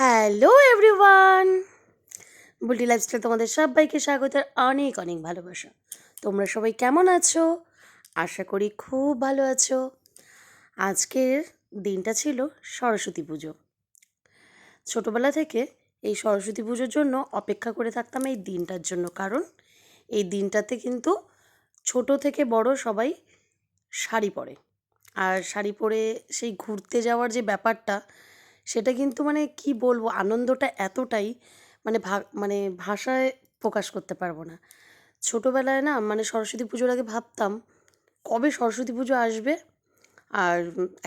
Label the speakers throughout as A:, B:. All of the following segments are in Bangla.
A: হ্যালো এভরিওয়ান, বুলটি লাইফস্টাইল তোমাদের সবাইকে স্বাগত আর অনেক অনেক ভালোবাসা। তোমরা সবাই কেমন আছো? আশা করি খুব ভালো আছো। আজকের দিনটা ছিল সরস্বতী পুজো। ছোটোবেলা থেকে এই সরস্বতী পুজোর জন্য অপেক্ষা করে থাকতাম এই দিনটার জন্য, কারণ এই দিনটাতে কিন্তু ছোট থেকে বড় সবাই শাড়ি পরে। আর শাড়ি পরে সেই ঘুরতে যাওয়ার যে ব্যাপারটা, সেটা কিন্তু মানে কি বলবো, আনন্দটা এতটাই মানে ভাষায় প্রকাশ করতে পারবো না। ছোটোবেলায় না মানে সরস্বতী পুজোর আগে ভাবতাম কবে সরস্বতী পুজো আসবে, আর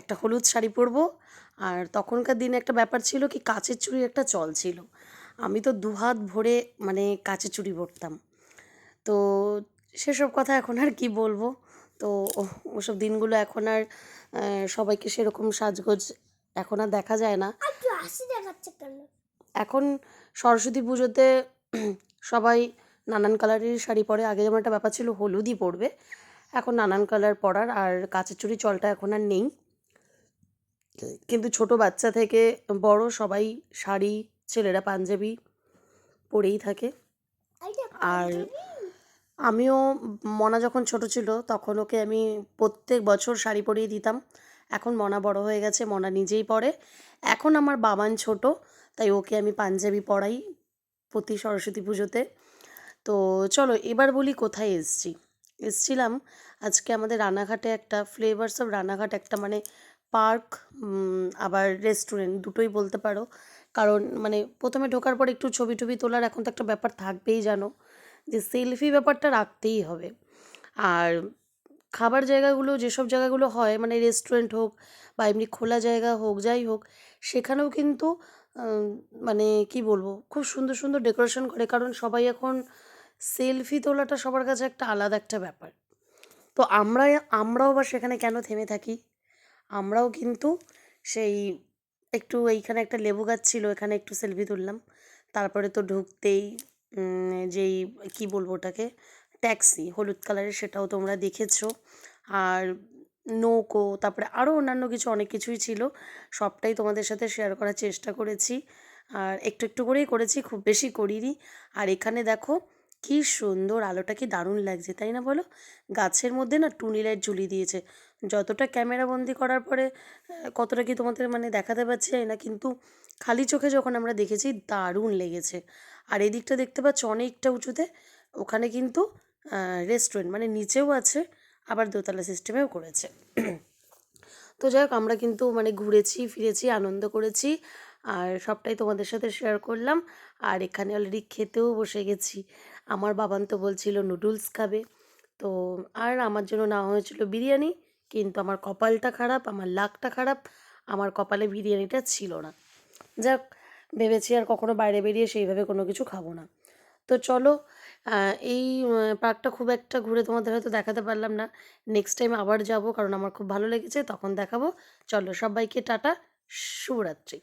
A: একটা হলুদ শাড়ি পরবো। আর তখনকার দিনে একটা ব্যাপার ছিল কি, কাচের চুড়ির একটা চল ছিল। আমি তো দুহাত ভরে মানে কাচের চুড়ি পরতাম। তো সেসব কথা এখন আর কি বলবো। তো ওসব দিনগুলো এখন আর সবাইকে সেরকম সাজগোজ এখন আর দেখা যায় না। এখন সরস্বতী পুজোতে সবাই নানান কালারের শাড়ি পরে। আগে যেমন একটা ব্যাপার ছিল হলুদই পরবে, এখন নানান কালার পরার আর কাঁচের চুড়ি চলটা এখন আর নেই। কিন্তু ছোট বাচ্চা থেকে বড় সবাই শাড়ি, ছেলেরা পাঞ্জাবি পরেই থাকে। আর আমিও, মনা যখন ছোট ছিল তখন ওকে আমি প্রত্যেক বছর শাড়ি পরিয়ে দিতাম। এখন মনা বড় হয়ে গেছে, মনা নিজেই পরে। এখন আমার বাবান ছোট, তাই ওকে আমি পাঞ্জাবি পরাই প্রতি সরস্বতী পুজোতে। তো চলো এবার বলি কোথায় এসছিলাম আজকে আমাদের রানাঘাটে একটা ফ্লেভার্স অফ রানাঘাট, একটা মানে পার্ক, আবার রেস্টুরেন্ট দুটোই বলতে পারো। কারণ মানে প্রথমে ঢোকার পর একটু ছবি টবি তোলার এখন তো একটা ব্যাপার থাকবেই, জানো যে সেলফি ব্যাপারটা রাখতেই হবে। আর খাবার জায়গাগুলো, যেসব জায়গাগুলো হয় মানে রেস্টুরেন্ট হোক বা এমনি খোলা জায়গা হোক, যাই হোক, সেখানেও কিন্তু আম, মানে কি বলবো, খুব সুন্দর সুন্দর ডেকোরেশন করে। কারণ সবাই এখন সেলফি তোলাটা সবার কাছে একটা আলাদা একটা ব্যাপার। তো আমরাও বা সেখানে কেন থেমে থাকি? আমরাও কিন্তু সেই একটু, এইখানে একটা লেবু গাছ ছিল, এখানে একটু সেলফি তুললাম। তারপরে তো ঢুকতেই যেই কি বলবো ওটাকে, ট্যাক্সি হলুদ কালারের, সেটাও তোমরা দেখেছো। আর নৌকো, তারপরে আরও অন্যান্য কিছু অনেক কিছুই ছিল। সবটাই তোমাদের সাথে শেয়ার করার চেষ্টা করেছি, আর একটু একটু করেই করেছি, খুব বেশি করিনি। আর এখানে দেখো কি সুন্দর আলোটা, কি দারুণ লাগছে তাই না বলো? গাছের মধ্যে না টুনি লাইট ঝুলিয়ে দিয়েছে। যতটা ক্যামেরা বন্দি করার পরে কতটা কি তোমাদের মানে দেখাতে পারছি জানি না, কিন্তু খালি চোখে যখন আমরা দেখেছি দারুণ লেগেছে। আর এদিকটা দেখতে পাচ্ছ অনেকটা উঁচুতে, ওখানে কিন্তু রেস্টুরেন্ট মানে নিচেও আছে, আবার দোতলা সিস্টেমেও করেছে। তো যাই হোক, আমরা কিন্তু মানে ঘুরেছি ফিরেছি, আনন্দ করেছি, আর সবটাই তোমাদের সাথে শেয়ার করলাম। আর এখানে অলরেডি খেতেও বসে গেছি। আমার বাবান তো বলছিল নুডলস খাবে, তো আর আমার জন্য নেওয়া হয়েছিল বিরিয়ানি। কিন্তু আমার কপালটা খারাপ, আমার লাকটা খারাপ, আমার কপালে বিরিয়ানিটা ছিল না। যাক, ভেবেছি আর কখনো বাইরে বেরিয়ে সেইভাবে কোনো কিছু খাবো না। তো চলো, এই পার্কটা খুব একটা ঘুরে তোমাদের হয়তো দেখাতে পারলাম না। নেক্সট টাইম আবার যাব, কারণ আমার খুব ভালো লেগেছে, তখন দেখাবো। চলো সবাইকে টাটা, শুভরাত্রি।